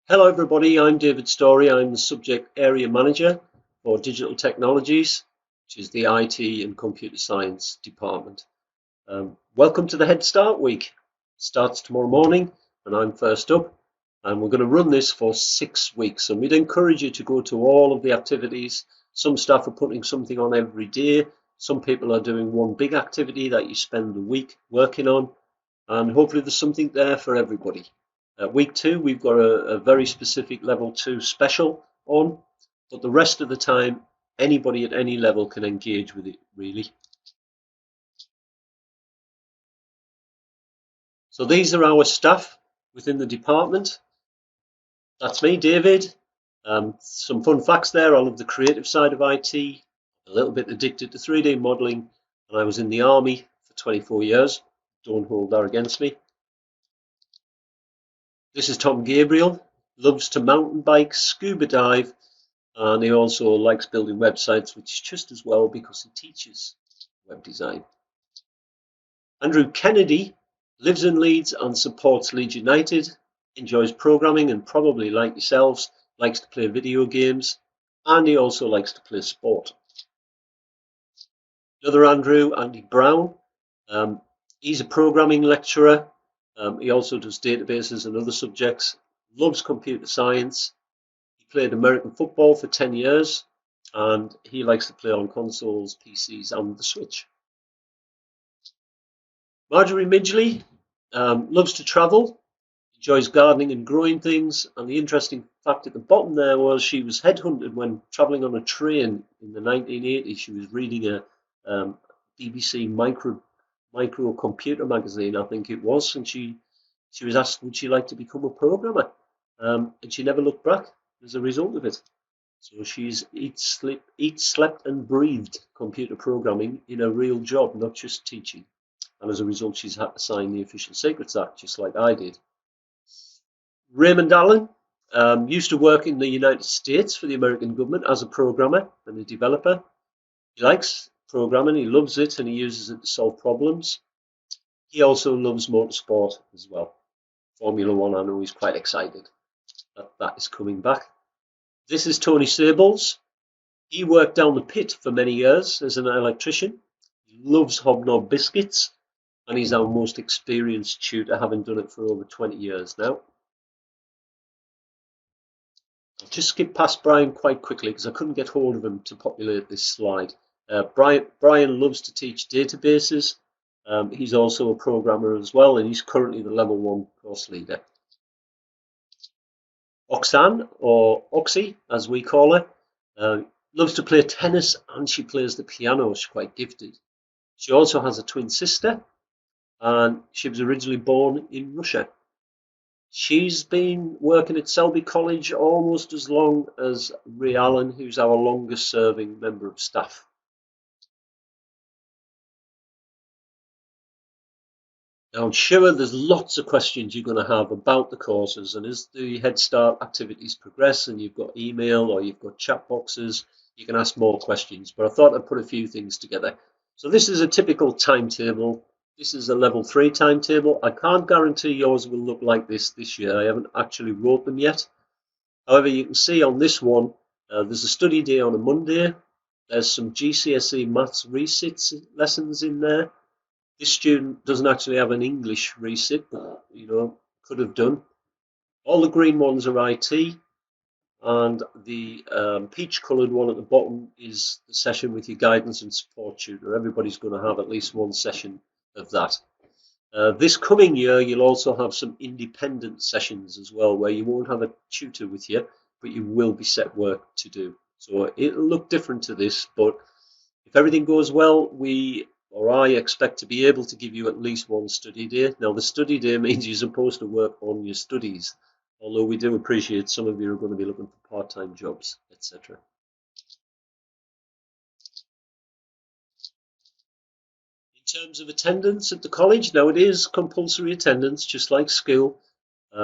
Hello everybody, I'm David Story. I'm the Subject Area Manager for Digital Technologies, which is the IT and Computer Science Department. Welcome to the Head Start Week. It starts tomorrow morning and I'm first up, and we're going to run this for 6 weeks, and we'd encourage you to go to all of the activities. Some staff are putting something on every day. Some people are doing one big activity that you spend the week working on, and hopefully there's something there for everybody. Week 2, we've got a very specific level 2 special on, but the rest of the time, anybody at any level can engage with it, really. So these are our staff within the department. That's me, David. Some fun facts there. I love the creative side of IT, a little bit addicted to 3D modeling, and I was in the army for 24 years. Don't hold that against me. This is Tom Gabriel, loves to mountain bike, scuba dive, and he also likes building websites, which is just as well because he teaches web design. Andrew Kennedy lives in Leeds and supports Leeds United, enjoys programming and probably, like yourselves, likes to play video games, and he also likes to play sport. Another Andrew, Andy Brown, he's a programming lecturer. He also does databases and other subjects, loves computer science. He played American football for 10 years, and he likes to play on consoles, PCs, and the Switch. Marjorie Midgley loves to travel, enjoys gardening and growing things, and the interesting fact at the bottom there was she was headhunted when travelling on a train in the 1980s. She was reading a BBC microcomputer magazine, I think it was, and she was asked would she like to become a programmer, and she never looked back as a result of it. So she's eat, slept and breathed computer programming in a real job, not just teaching, and as a result she's had to sign the Official Secrets Act, just like I did. Raymond Allen used to work in the United States for the American government as a programmer and a developer. He likes programming, he loves it, and he uses it to solve problems. He also loves motorsport as well. Formula One, I know he's quite excited that is coming back. This is Tony Sables. He worked down the pit for many years as an electrician. He loves hobnob biscuits, and he's our most experienced tutor, having done it for over 20 years now. I'll just skip past Brian quite quickly because I couldn't get hold of him to populate this slide. Brian loves to teach databases. He's also a programmer as well, and he's currently the level 1 course leader. Oksana, or Oxy as we call her, loves to play tennis, and she plays the piano. She's quite gifted. She also has a twin sister, and she was originally born in Russia. She's been working at Selby College almost as long as Ray Allen, who's our longest serving member of staff. Now, I'm sure there's lots of questions you're going to have about the courses, and as the Head Start activities progress and you've got email or you've got chat boxes, you can ask more questions, but I thought I'd put a few things together. So this is a typical timetable. This is a level 3 timetable. I can't guarantee yours will look like this year. I haven't actually wrote them yet. However, you can see on this one, there's a study day on a Monday. There's some GCSE maths resits lessons in there. This student doesn't actually have an English resit, but could have done. All the green ones are IT, and the peach-coloured one at the bottom is the session with your guidance and support tutor. Everybody's going to have at least one session of that. This coming year, you'll also have some independent sessions as well, where you won't have a tutor with you, but you will be set work to do. So it'll look different to this, but if everything goes well, I expect to be able to give you at least one study day. Now, the study day means you're supposed to work on your studies, although we do appreciate some of you are going to be looking for part-time jobs, etc. In terms of attendance at the college, now it is compulsory attendance, just like school.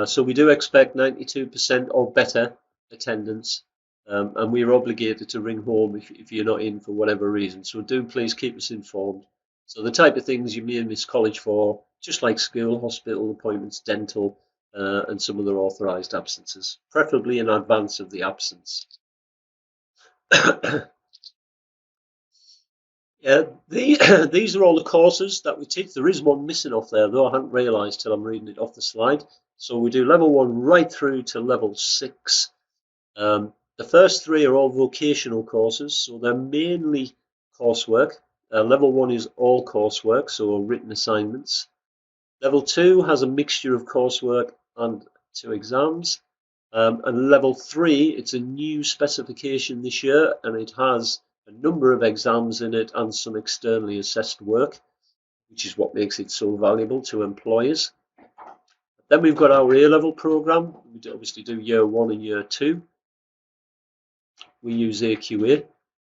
So we do expect 92% or better attendance, and we're obligated to ring home if you're not in for whatever reason. So do please keep us informed. So the type of things you may miss college for, just like school, hospital appointments, dental, and some other authorised absences, preferably in advance of the absence. These are all the courses that we teach. There is one missing off there, though I hadn't realised till I'm reading it off the slide. So we do level 1 right through to level 6. The first 3 are all vocational courses, so they're mainly coursework. Level 1 is all coursework, so written assignments. Level 2 has a mixture of coursework and 2 exams. And level 3, it's a new specification this year, and it has a number of exams in it and some externally assessed work, which is what makes it so valuable to employers. Then we've got our A-level program. We obviously do year 1 and year 2. We use AQA.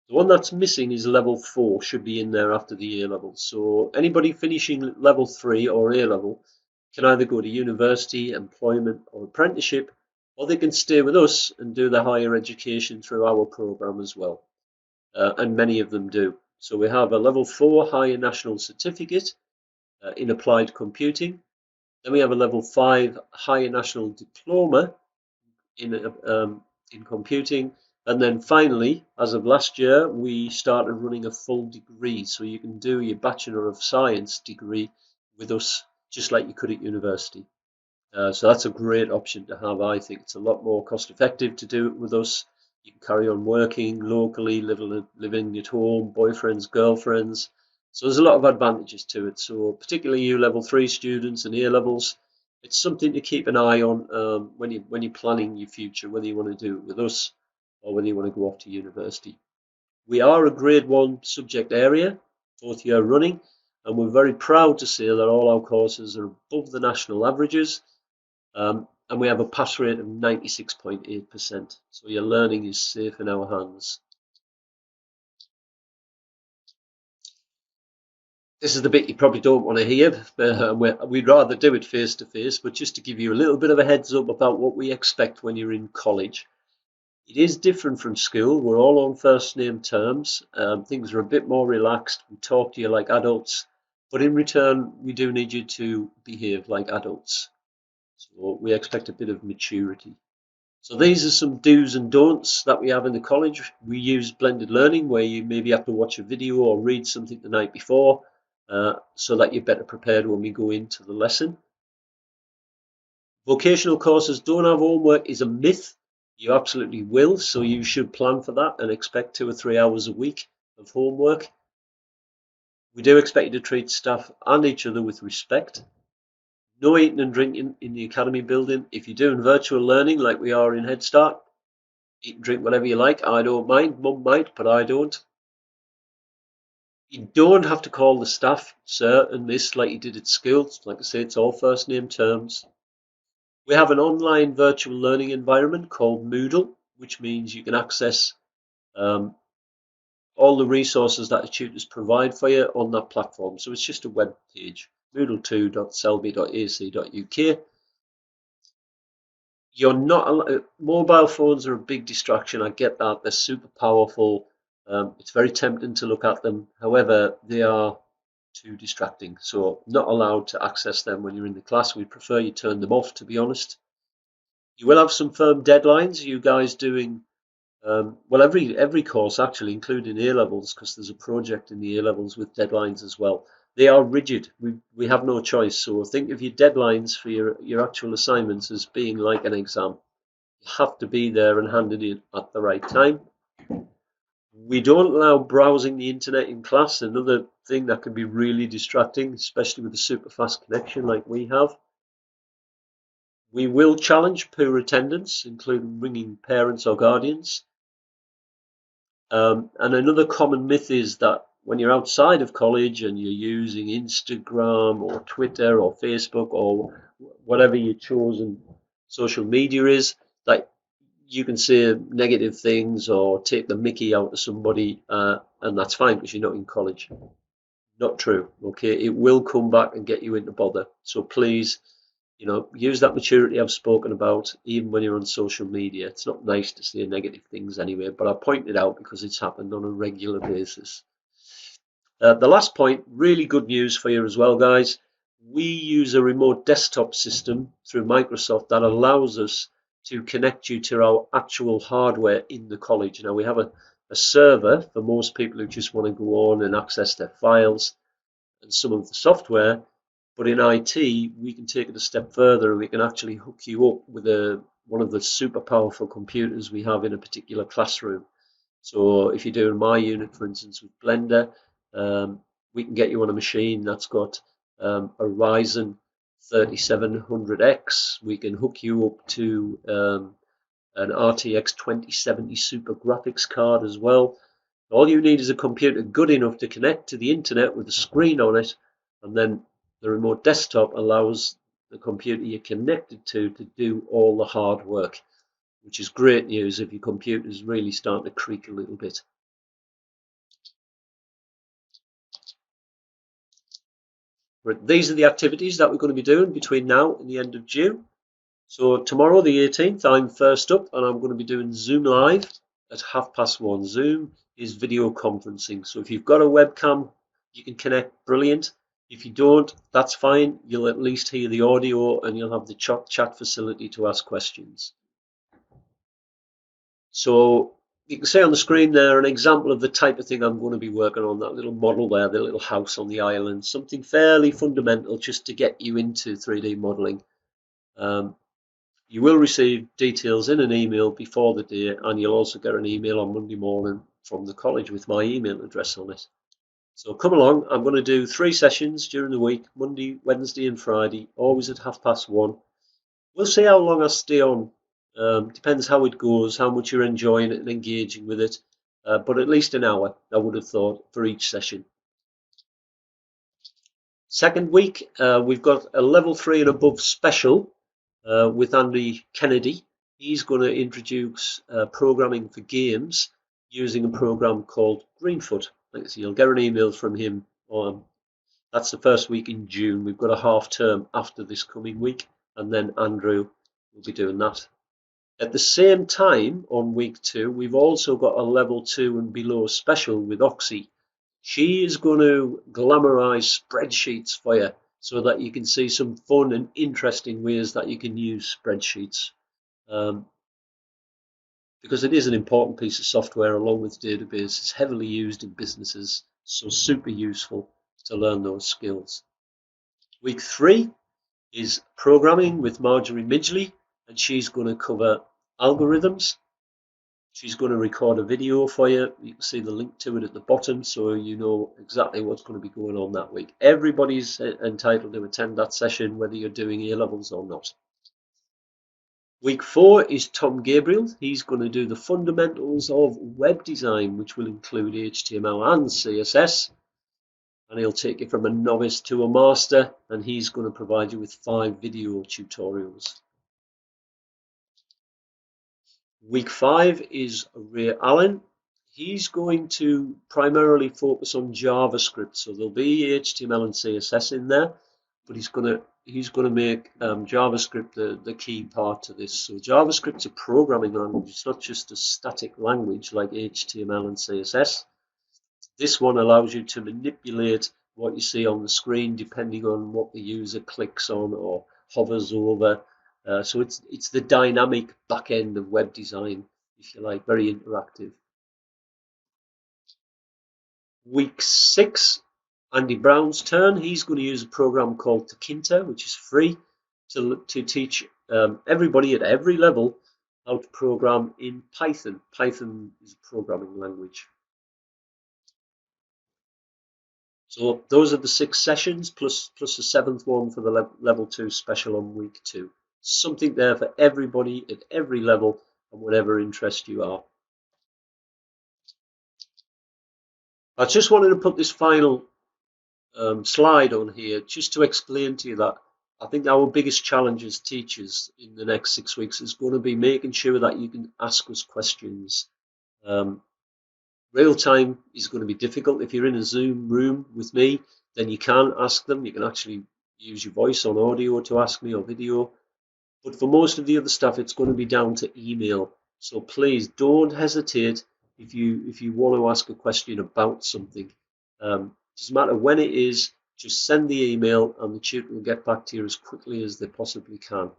The one that's missing is level 4, should be in there after the A-level. So anybody finishing level 3 or A-level can either go to university, employment or apprenticeship, or they can stay with us and do their higher education through our program as well. And many of them do. So we have a level 4 higher national certificate in applied computing. Then we have a level 5 higher national diploma in computing. And then finally, as of last year, we started running a full degree. So you can do your Bachelor of Science degree with us, just like you could at university. So that's a great option to have. I think it's a lot more cost effective to do it with us. You can carry on working locally, living at home, boyfriends, girlfriends. So there's a lot of advantages to it. So particularly you level 3 students and A levels, it's something to keep an eye on when you're planning your future, whether you want to do it with us or whether you want to go off to university. We are a grade 1 subject area, 4th year running, and we're very proud to say that all our courses are above the national averages. And we have a pass rate of 96.8%. So your learning is safe in our hands. This is the bit you probably don't want to hear. We'd rather do it face to face, but just to give you a little bit of a heads up about what we expect when you're in college. It is different from school. We're all on first name terms. Things are a bit more relaxed. We talk to you like adults, but in return, we do need you to behave like adults. So we expect a bit of maturity. So these are some do's and don'ts that we have in the college. We use blended learning, where you maybe have to watch a video or read something the night before so that you're better prepared when we go into the lesson. Vocational courses don't have homework is a myth. You absolutely will, so you should plan for that and expect 2 or 3 hours a week of homework. We do expect you to treat staff and each other with respect. No eating and drinking in the academy building. If you're doing virtual learning like we are in Head Start, eat and drink whatever you like. I don't mind. Mum might, but I don't. You don't have to call the staff sir and miss like you did at school. Like I say, it's all first name terms. We have an online virtual learning environment called Moodle, which means you can access all the resources that the tutors provide for you on that platform. So it's just a web page, moodle2.selby.ac.uk. You're not mobile phones are a big distraction. I get that. They're super powerful. It's very tempting to look at them. However, they are too distracting. So not allowed to access them when you're in the class. We prefer you turn them off, to be honest. You will have some firm deadlines. You guys doing well, every course actually, including A levels, because there's a project in the A levels with deadlines as well. They are rigid. We have no choice. So think of your deadlines for your actual assignments as being like an exam. You have to be there and hand it in at the right time. We don't allow browsing the internet in class. Another thing that can be really distracting, especially with a super fast connection like we have. We will challenge poor attendance, including ringing parents or guardians. And another common myth is that when you're outside of college and you're using Instagram or Twitter or Facebook or whatever your chosen social media is, that you can say negative things or take the mickey out of somebody, and that's fine because you're not in college. Not true. Okay, it will come back and get you into bother. So please, use that maturity I've spoken about, even when you're on social media. It's not nice to say negative things anyway, but I point it out because it's happened on a regular basis. The last point, really good news for you as well, guys. we use a remote desktop system through Microsoft that allows us to connect you to our actual hardware in the college. Now we have a server for most people who just want to go on and access their files and some of the software, but in IT we can take it a step further and we can actually hook you up with one of the super powerful computers we have in a particular classroom. So if you're doing my unit, for instance, with Blender, we can get you on a machine that's got a Ryzen 3700X. We can hook you up to an RTX 2070 Super graphics card as well. All you need is a computer good enough to connect to the internet with a screen on it, and then the remote desktop allows the computer you're connected to do all the hard work, which is great news if your computer is really starting to creak a little bit. But these are the activities that we're going to be doing between now and the end of June. So tomorrow, the 18th, I'm first up, and I'm going to be doing Zoom Live at 1:30. Zoom is video conferencing. So if you've got a webcam, you can connect, brilliant. If you don't, that's fine. You'll at least hear the audio and you'll have the chat facility to ask questions. So you can see on the screen there an example of the type of thing I'm going to be working on, that little model there, the little house on the island, something fairly fundamental just to get you into 3D modeling. You will receive details in an email before the day, and you'll also get an email on Monday morning from the college with my email address on it. So come along. I'm going to do 3 sessions during the week, Monday, Wednesday and Friday, always at 1:30. We'll see how long I stay on. Depends how it goes, how much you're enjoying it and engaging with it. But at least an hour, I would have thought, for each session. Second week, we've got a level 3 and above special with Andy Kennedy. He's going to introduce programming for games using a program called Greenfoot. So you'll get an email from him. That's the first week in June. We've got a half term after this coming week, and then Andrew will be doing that. At the same time, on week 2, we've also got a level 2 and below special with Oxy. She is going to glamorize spreadsheets for you so that you can see some fun and interesting ways that you can use spreadsheets. Because it is an important piece of software along with database. It's heavily used in businesses, so super useful to learn those skills. Week 3 is programming with Marjorie Midgley, and she's going to cover algorithms. She's going to record a video for you. You can see the link to it at the bottom, so you know exactly what's going to be going on that week. Everybody's entitled to attend that session, whether you're doing A-levels or not. Week 4 is Tom Gabriel. He's going to do the fundamentals of web design, which will include HTML and CSS. And he'll take you from a novice to a master, and he's going to provide you with 5 video tutorials. Week 5 is Ray Allen. He's going to primarily focus on JavaScript, so there'll be HTML and CSS in there, but he's going to make JavaScript the key part to this. So JavaScript's a programming language. It's not just a static language like HTML and CSS. This one allows you to manipulate what you see on the screen depending on what the user clicks on or hovers over. So it's the dynamic back end of web design, if you like, very interactive. Week 6, Andy Brown's turn. He's going to use a program called Takinta, which is free, to teach everybody at every level how to program in Python. Python is a programming language. So those are the 6 sessions plus a 7th one for the level 2 special on week 2. Something there for everybody at every level and whatever interest you are. I just wanted to put this final slide on here just to explain to you that I think our biggest challenge as teachers in the next 6 weeks is going to be making sure that you can ask us questions. Real time is going to be difficult. If you're in a Zoom room with me, then you can ask them. You can actually use your voice on audio to ask me or video. But for most of the other stuff, it's going to be down to email. So please don't hesitate if you want to ask a question about something. Doesn't matter when it is, just send the email and the tutor will get back to you as quickly as they possibly can.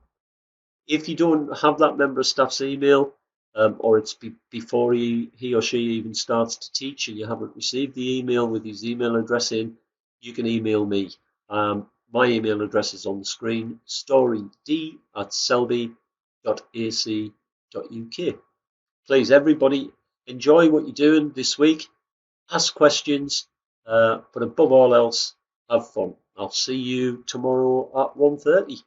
If you don't have that member of staff's email, or it's before he or she even starts to teach and you haven't received the email with his email address in, you can email me. My email address is on the screen, storyd@selby.ac.uk. Please, everybody, enjoy what you're doing this week. Ask questions, but above all else, have fun. I'll see you tomorrow at 1:30.